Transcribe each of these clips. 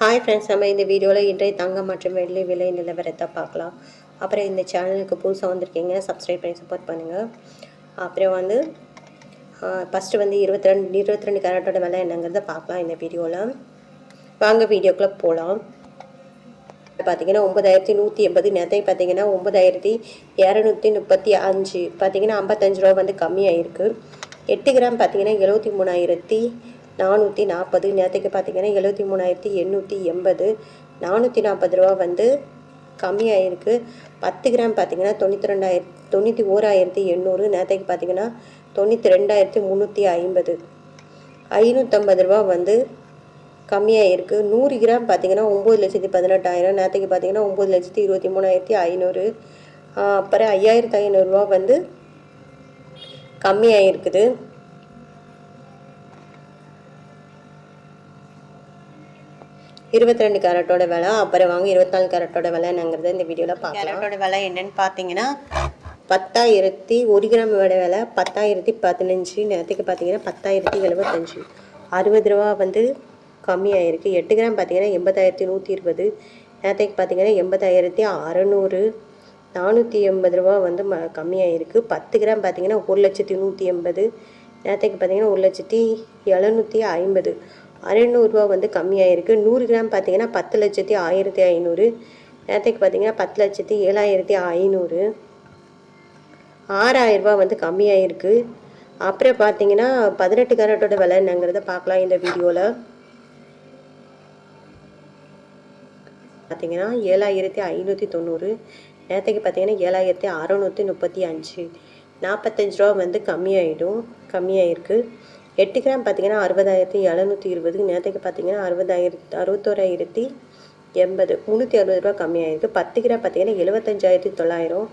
Hi friends, நம்ம இந்த வீடியோவில் இன்றைய தங்கம் மற்றும் வெள்ளி விலை நிலவரத்தை பார்க்கலாம். அப்புறம் இந்த சேனலுக்கு புதுசாக வந்திருக்கீங்க, சப்ஸ்கிரைப் பண்ணி சப்போர்ட் பண்ணுங்கள். அப்புறம் வந்து ஃபஸ்ட்டு வந்து 22 கேரட்டோட விலை என்னங்கிறத பார்க்கலாம் இந்த வீடியோவில். வாங்க வீடியோக்குள்ளே போகலாம். பார்த்தீங்கன்னா 9180, நேற்றைக்கு பார்த்தீங்கன்னா 9235, பார்த்தீங்கன்னா 55 ரூபா வந்து கம்மியாகிருக்கு. 8 கிராம் பார்த்தீங்கன்னா 73,440, நேற்றுக்கு பார்த்தீங்கன்னா 73,880, 440 ரூபா வந்து கம்மியாகிருக்கு. 10 கிராம் பார்த்தீங்கன்னா 91,800, நேற்றுக்கு பார்த்தீங்கன்னா 92,350, 550 ரூபா வந்து கம்மியாகிருக்கு. 100 கிராம் பார்த்தீங்கன்னா 9,18,000, நேற்றுக்கு பார்த்தீங்கன்னா 9,23,500, அப்புறம் 5,500 ரூபா வந்து கம்மியாகிருக்குது. இருபத்தி கேரட்டோட விலை. அப்புறம் வாங்க 24 கேரட்டோட விலை என்னங்கிறத இந்த வீடியோவில் பார்க்கலாம். கேரட்டோட விலை என்னன்னு பார்த்தீங்கன்னா 10,000, 1 கிராம் விலை 10,015, நேற்றுக்கு பார்த்தீங்கன்னா 10,075, 60 ரூபா வந்து கம்மியாகிருக்கு. 8 கிராம் பார்த்தீங்கன்னா 80,120, நேற்றுக்கு பார்த்தீங்கன்னா 80,600, 480 ரூபா வந்து கம்மியாகிருக்கு. 10 கிராம் பார்த்தீங்கன்னா 1,180,000, நேற்றுக்கு பார்த்தீங்கன்னா 1,750, 600 ரூபா வந்து கம்மியாகிருக்கு. 100 கிராம் பார்த்தீங்கன்னா 10,01,500, நேற்றுக்கு பார்த்தீங்கன்னா 10,07,500, 6,000 ரூபா வந்து கம்மியாகிருக்கு. அப்புறம் பார்த்தீங்கன்னா 18 கேரட்டோட விலை என்னங்கிறத பார்க்கலாம் இந்த வீடியோவில். பார்த்தீங்கன்னா 7,590, நேற்றுக்கு பார்த்தீங்கன்னா 7,635, 45 ரூபா வந்து கம்மியாகிருக்கு. 8 கிராம் பார்த்தீங்கன்னா 60,720, நேற்றுக்கு பார்த்தீங்கன்னா 61,080, 360 ரூபா கம்மியாகிருக்கு. 10 கிராம் பார்த்தீங்கன்னா 75,900,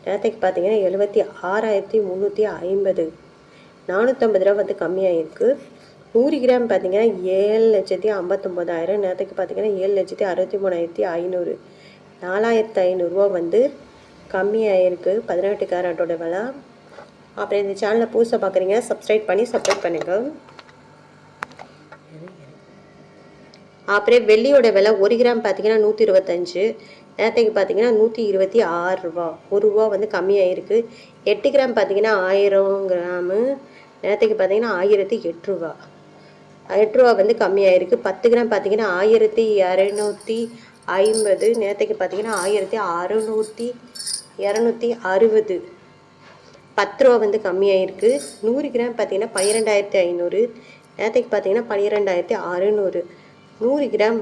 நேற்றுக்கு பார்த்தீங்கன்னா 76,350, 450 ரூபா வந்து கம்மியாகிருக்கு. 100 கிராம் பார்த்தீங்கன்னா 7,59,000, நேற்றுக்கு பார்த்தீங்கன்னா 7,63,500, 4,500 ரூபா வந்து கம்மியாகிருக்கு. 18 கேரட்டோட விலை. அப்புறம் இந்த சேனலை புதுசாக பார்க்குறீங்க, சப்ஸ்கிரைப் பண்ணி சப்போர்ட் பண்ணுங்கள். அப்புறம் வெள்ளியோட விலை 1 கிராம் பார்த்தீங்கன்னா 125, நேற்றுக்கு பார்த்தீங்கன்னா 126 ரூபா, 1 ரூபா வந்து கம்மியாகிருக்கு. 8 கிராம் பார்த்தீங்கன்னா 1000 கிராமு, நேற்றுக்கு பார்த்தீங்கன்னா 1,008 ரூபா, 8 ரூபா வந்து கம்மியாகிருக்கு. 10 கிராம் பார்த்தீங்கன்னா 1,250, நேற்றுக்கு பார்த்தீங்கன்னா 1,660, 10 ரூபா வந்து கம்மியாகிருக்கு. 100 கிராம் பார்த்தீங்கன்னா 12,500, நேற்றுக்கு பார்த்தீங்கன்னா 12,600, 100 கிராம்